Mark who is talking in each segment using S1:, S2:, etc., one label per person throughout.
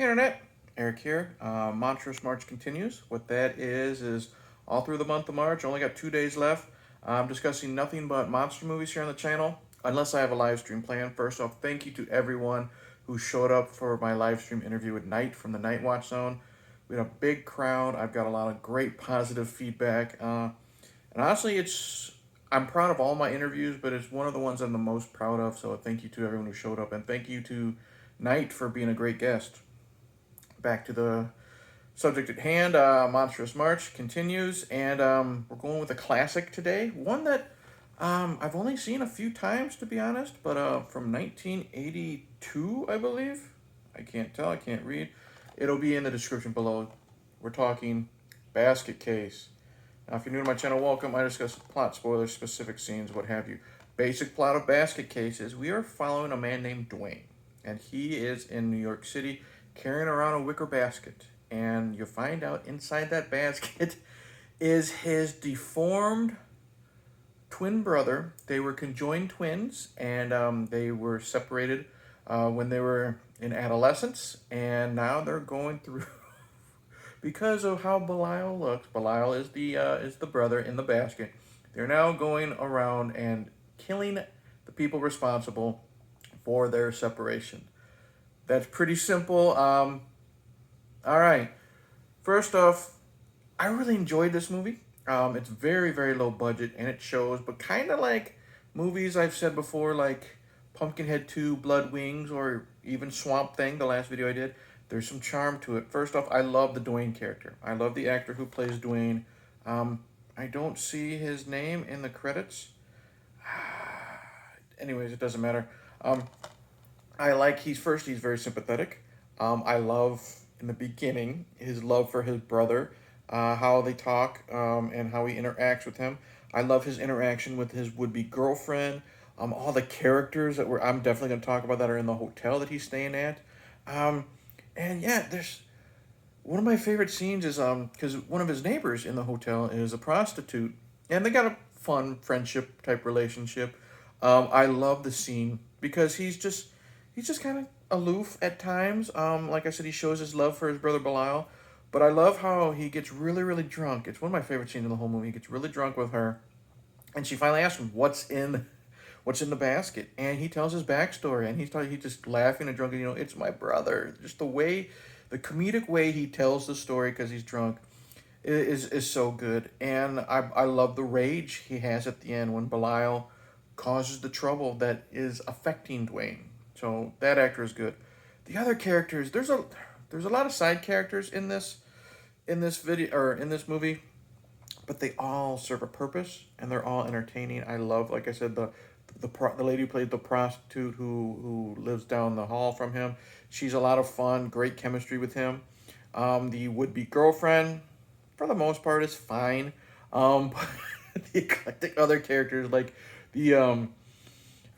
S1: Hey Internet, Eric here. Monstrous March continues. What that is all through the month of March, only got 2 days left. I'm discussing nothing but monster movies here on the channel, unless I have a live stream planned. First off, thank you to everyone who showed up for my live stream interview with Night from the Night Watch Zone. We had a big crowd. I've got a lot of great positive feedback. And honestly, I'm proud of all my interviews, but it's one of the ones I'm the most proud of. So thank you to everyone who showed up, and thank you to Night for being a great guest. Back to the subject at hand. Monstrous March continues, and we're going with a classic today. One that I've only seen a few times, to be honest, but from 1982, I believe. I can't tell, I can't read. It'll be in the description below. We're talking Basket Case. Now, if you're new to my channel, welcome. I discuss plot, spoilers, specific scenes, what have you. Basic plot of Basket Case is we are following a man named Duane, and he is in New York City carrying around a wicker basket. And you find out inside that basket is his deformed twin brother. They were conjoined twins, and they were separated when they were in adolescence, and now they're going through because of how Belial looks. Belial is the brother in the basket. They're now going around and killing the people responsible for their separation. That's pretty simple. All right. First off, I really enjoyed this movie. It's very, very low budget, and it shows, but kind of like movies I've said before, like Pumpkinhead 2, Blood Wings, or even Swamp Thing, the last video I did. There's some charm to it. First off, I love the Duane character. I love the actor who plays Duane. I don't see his name in the credits. Anyways, it doesn't matter. I like he's very sympathetic. I love in the beginning his love for his brother, how they talk, and how he interacts with him. I love his interaction with his would-be girlfriend. All the characters that I'm definitely going to talk about that are in the hotel that he's staying at. And yeah, there's one of my favorite scenes is because one of his neighbors in the hotel is a prostitute, and they got a fun friendship type relationship. I love the scene because he's just kind of aloof at times. Like I said, he shows his love for his brother Belial, but I love how he gets really, really drunk. It's one of my favorite scenes in the whole movie. He gets really drunk with her, and she finally asks him what's in the basket, and he tells his backstory, and he's just laughing and drunk. And, it's my brother. Just the comedic way he tells the story because he's drunk is so good, and I love the rage he has at the end when Belial causes the trouble that is affecting Duane. So that actor is good. The other characters, there's a lot of side characters in this video or in this movie, but they all serve a purpose and they're all entertaining. I love, like I said, the lady who played the prostitute who lives down the hall from him. She's a lot of fun, great chemistry with him. The would-be girlfriend, for the most part, is fine. But the eclectic other characters, like the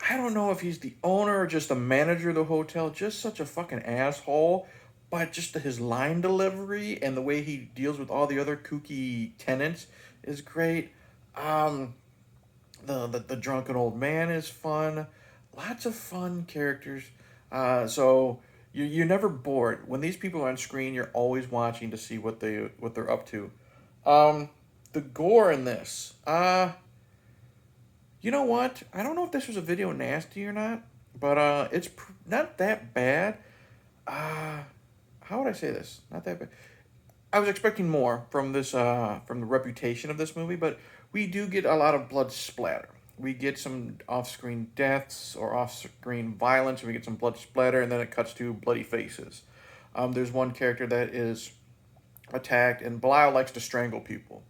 S1: I don't know if he's the owner or just the manager of the hotel, just such a fucking asshole. But just his line delivery and the way he deals with all the other kooky tenants is great. Um, the drunken old man is fun. Lots of fun characters. So you're never bored. When these people are on screen, you're always watching to see what they're up to. The gore in this. You know what? I don't know if this was a video nasty or not, but it's not that bad. How would I say this? Not that bad. I was expecting more from this, from the reputation of this movie, but we do get a lot of blood splatter. We get some off-screen deaths or off-screen violence, and we get some blood splatter, and then it cuts to bloody faces. There's one character that is attacked, and Belial likes to strangle people.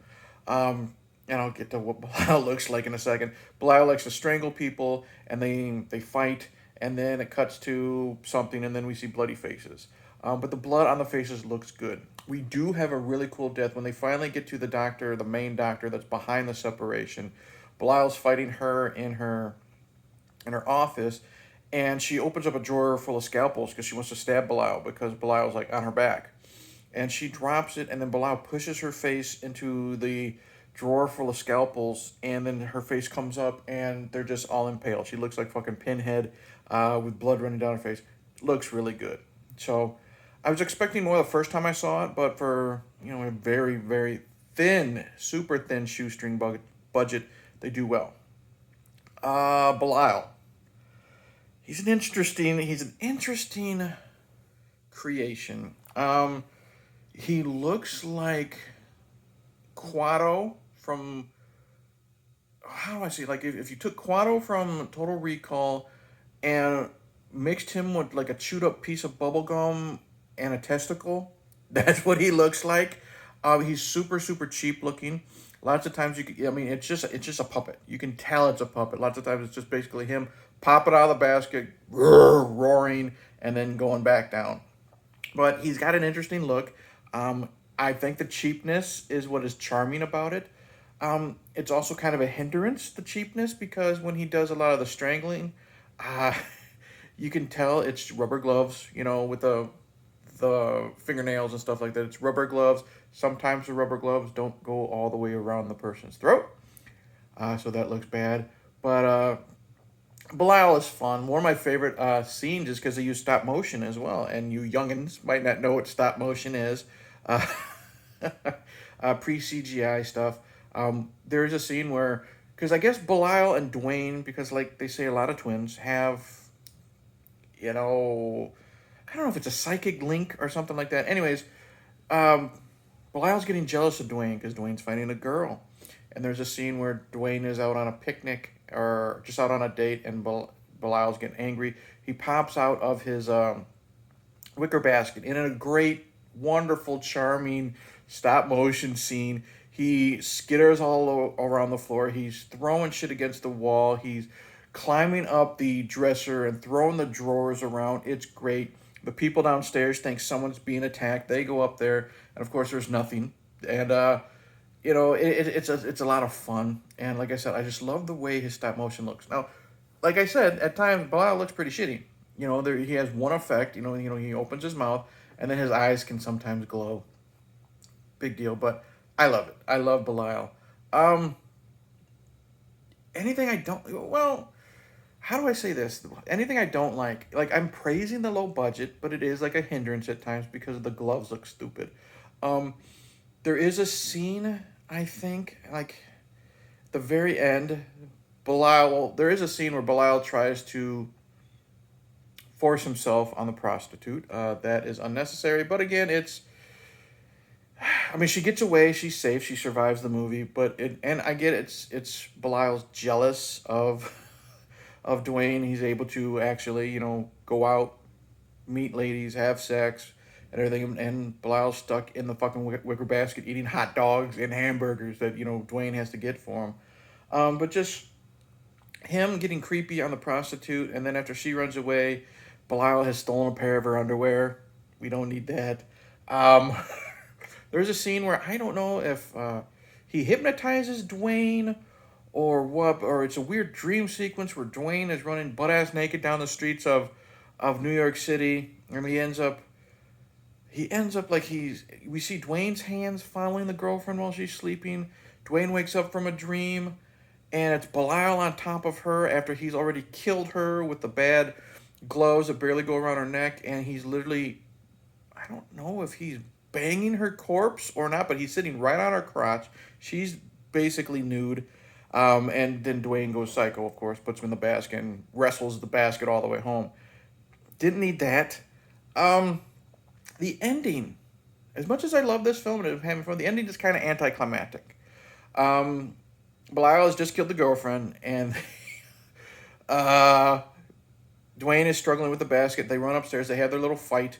S1: And I'll get to what Belial looks like in a second. Belial likes to strangle people, and they fight, and then it cuts to something, and then we see bloody faces. But the blood on the faces looks good. We do have a really cool death when they finally get to the doctor, the main doctor that's behind the separation. Belial's fighting her in her office, and she opens up a drawer full of scalpels because she wants to stab Belial because Belial's like on her back. And she drops it, and then Belial pushes her face into the drawer full of scalpels, and then her face comes up, and they're just all impaled. She looks like fucking Pinhead with blood running down her face. Looks really good. So I was expecting more the first time I saw it, but for a very very thin, super thin shoestring budget, they do well. Belial. He's an interesting creation. He looks like Quado from, how do I say, like if you took Quado from Total Recall and mixed him with like a chewed up piece of bubble gum and a testicle, that's what he looks like. He's super super cheap looking. Lots of times I mean, it's just a puppet. You can tell it's a puppet. Lots of times it's just basically him popping out of the basket, roaring, and then going back down. But he's got an interesting look. I think the cheapness is what is charming about it. It's also kind of a hindrance, the cheapness, because when he does a lot of the strangling, uh, you can tell it's rubber gloves, with the fingernails and stuff like that. It's rubber gloves. Sometimes the rubber gloves don't go all the way around the person's throat, so that looks bad. But Belial is fun. One of my favorite scenes is because they use stop motion as well, and you youngins might not know what stop motion is. Uh, Pre CGI stuff. There's a scene where, because I guess Belial and Duane, because like they say, a lot of twins have, you know, I don't know if it's a psychic link or something like that. Anyways, um, Belial's getting jealous of Duane because Duane's finding a girl. And there's a scene where Duane is out on a picnic or just out on a date, and Belial's getting angry. He pops out of his wicker basket, and in a great, wonderful, charming stop motion scene, he skitters around the floor. He's throwing shit against the wall. He's climbing up the dresser and throwing the drawers around. It's great. The people downstairs think someone's being attacked. They go up there, and of course, there's nothing. And it's a lot of fun. And like I said, I just love the way his stop motion looks. Now, like I said, at times Belial looks pretty shitty. He has one effect. He opens his mouth, and then his eyes can sometimes glow. Big deal, but I love it. I love Belial. Um, anything I don't, well, how do I say this? Anything I don't like I'm praising the low budget, but it is like a hindrance at times because the gloves look stupid. Um, there is a scene, I think, like the very end, there is a scene where Belial tries to force himself on the prostitute. That is unnecessary, but again, I mean, she gets away, she's safe, she survives the movie, and I get it's Belial's jealous of of Duane. He's able to actually, go out, meet ladies, have sex, and everything, and Belial's stuck in the fucking wicker basket eating hot dogs and hamburgers that Duane has to get for him. But just him getting creepy on the prostitute, and then after she runs away, Belial has stolen a pair of her underwear. We don't need that. Um, there's a scene where I don't know if he hypnotizes Duane or what, or it's a weird dream sequence where Duane is running butt ass naked down the streets of New York City, and he ends up like we see Duane's hands following the girlfriend while she's sleeping. Duane wakes up from a dream, and it's Belial on top of her after he's already killed her with the bad gloves that barely go around her neck, and he's literally, I don't know if he's banging her corpse or not, but he's sitting right on her crotch. She's basically nude. And then Duane goes psycho, of course, puts him in the basket and wrestles the basket all the way home. Didn't need that. Um, the ending, as much as I love this film and having fun, the ending is kind of anticlimactic. Um, Belial has just killed the girlfriend, and uh, Duane is struggling with the basket. They run upstairs. They have their little fight,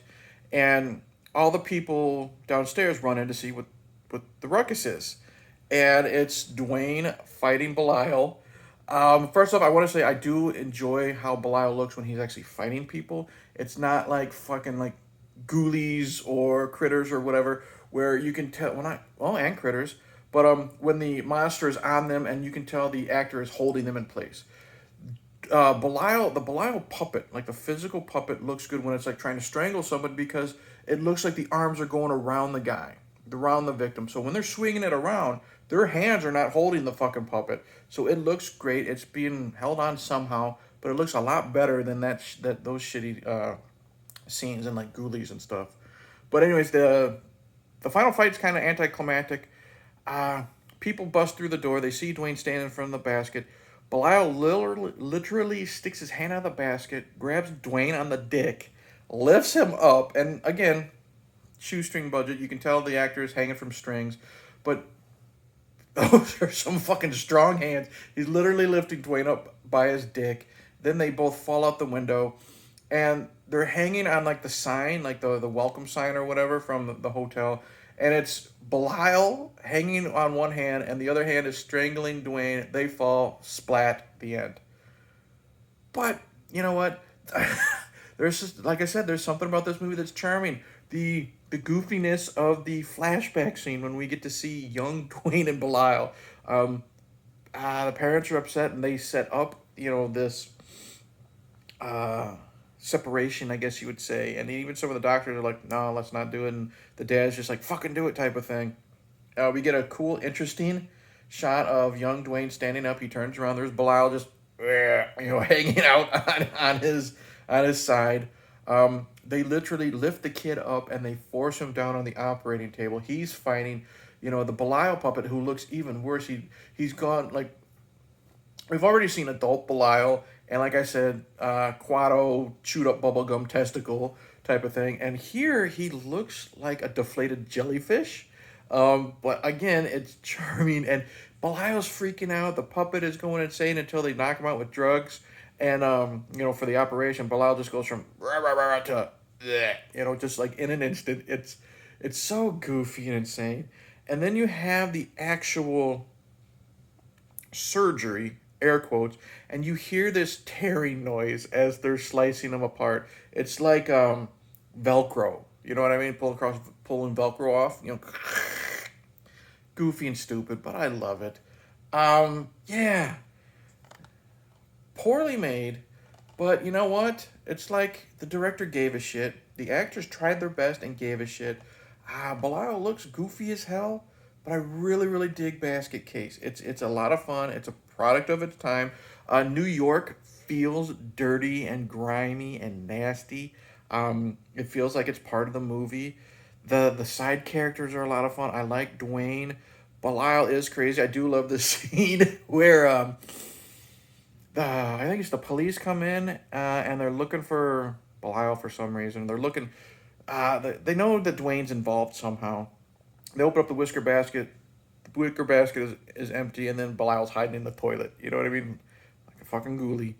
S1: and all the people downstairs run in to see what the ruckus is. And it's Duane fighting Belial. First off, I want to say I do enjoy how Belial looks when he's actually fighting people. It's not like fucking like ghoulies or critters or whatever, where you can tell, and critters, but when the monster is on them and you can tell the actor is holding them in place. The Belial puppet, like the physical puppet, looks good when it's like trying to strangle somebody because it looks like the arms are going around the guy, around the victim. So when they're swinging it around, their hands are not holding the fucking puppet. So it looks great. It's being held on somehow, but it looks a lot better than that those shitty scenes in like Ghoulies and stuff. But anyways, the final fight's kind of anticlimactic. Uh, People bust through the door. They see Duane standing in front of the basket. Belial literally sticks his hand out of the basket, grabs Duane on the dick, lifts him up, and again, shoestring budget. You can tell the actor is hanging from strings, but those are some fucking strong hands. He's literally lifting Duane up by his dick. Then they both fall out the window, and they're hanging on like the sign, like the welcome sign or whatever from the hotel. And it's Belial hanging on one hand, and the other hand is strangling Duane. They fall, splat, the end. But you know what? There's just, like I said, there's something about this movie that's charming. The goofiness of the flashback scene when we get to see young Duane and Belial. The parents are upset and they set up, this separation, I guess you would say. And even some of the doctors are like, no, let's not do it. And the dad's just like, fucking do it type of thing. We get a cool, interesting shot of young Duane standing up. He turns around. There's Belial just, hanging out on his side. They literally lift the kid up and they force him down on the operating table. He's fighting, the Belial puppet, who looks even worse. He's gone, like, we've already seen adult Belial, and like I said, Quado, chewed up bubblegum testicle type of thing. And here he looks like a deflated jellyfish. But again, it's charming, and Belial's freaking out. The puppet is going insane until they knock him out with drugs. And, for the operation, Belial just goes from rah, rah, rah, rah, to bleh, just like in an instant. It's so goofy and insane. And then you have the actual surgery, air quotes, and you hear this tearing noise as they're slicing them apart. It's like Velcro. You know what I mean? Pulling Velcro off. Goofy and stupid, but I love it. Yeah. Poorly made, but you know what? It's like the director gave a shit. The actors tried their best and gave a shit. Belial looks goofy as hell, but I really, really dig Basket Case. It's a lot of fun. It's a product of its time. New York feels dirty and grimy and nasty. It feels like it's part of the movie. The side characters are a lot of fun. I like Duane. Belial is crazy. I do love the scene where I think it's the police come in and they're looking for Belial for some reason. They're looking. They know that Duane's involved somehow. They open up the wicker basket. The wicker basket is empty, and then Belial's hiding in the toilet. You know what I mean? Like a fucking ghoulie.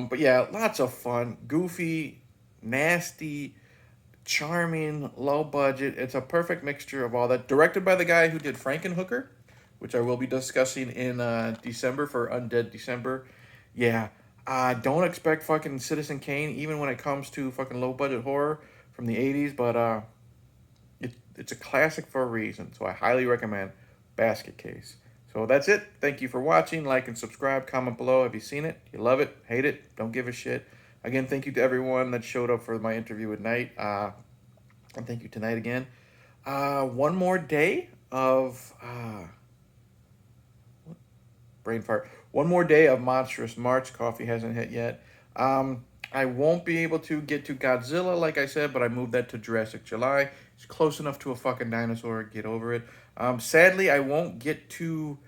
S1: But yeah, lots of fun. Goofy, nasty, charming, low budget. It's a perfect mixture of all that. Directed by the guy who did Frankenhooker, which I will be discussing in December for Undead December. Yeah, don't expect fucking Citizen Kane, even when it comes to fucking low budget horror from the 80s, but it's a classic for a reason, so I highly recommend Basket Case. So that's it. Thank you for watching. Like and subscribe. Comment below. Have you seen it? You love it? Hate it? Don't give a shit. Again, thank you to everyone that showed up for my interview at night. And thank you tonight again. One more day of... brain fart. One more day of Monstrous March. Coffee hasn't hit yet. I won't be able to get to Godzilla, like I said, but I moved that to Jurassic July. It's close enough to a fucking dinosaur. Get over it. Sadly, I won't get to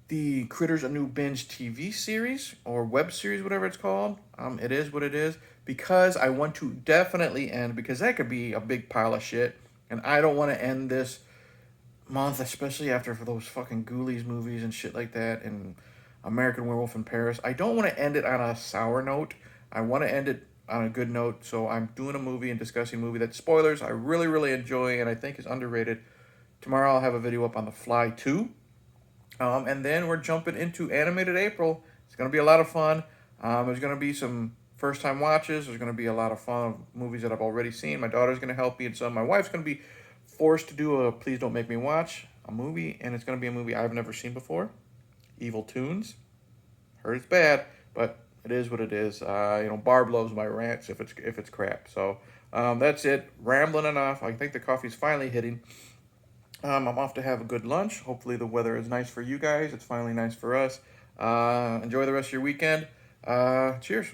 S1: the Critters: A New Binge TV series or web series, whatever it's called. It is what it is, because I want to definitely end, because that could be a big pile of shit, and I don't want to end this month, especially after for those fucking Ghoulies movies and shit like that, and American Werewolf in Paris. I don't want to end it on a sour note. I want to end it on a good note, so I'm doing a movie and discussing a movie that, spoilers, I really, really enjoy and I think is underrated. Tomorrow I'll have a video up on The Fly 2. And then we're jumping into Animated April. It's going to be a lot of fun. There's going to be some first-time watches. There's going to be a lot of fun of movies that I've already seen. My daughter's going to help me, and some. My wife's going to be forced to do a Please Don't Make Me Watch, a movie, and it's going to be a movie I've never seen before. Evil Tunes. Heard it's bad, but it is what it is. Barb loves my rants if it's crap. So that's it. Rambling enough. I think the coffee's finally hitting. I'm off to have a good lunch. Hopefully the weather is nice for you guys. It's finally nice for us. Enjoy the rest of your weekend. Cheers.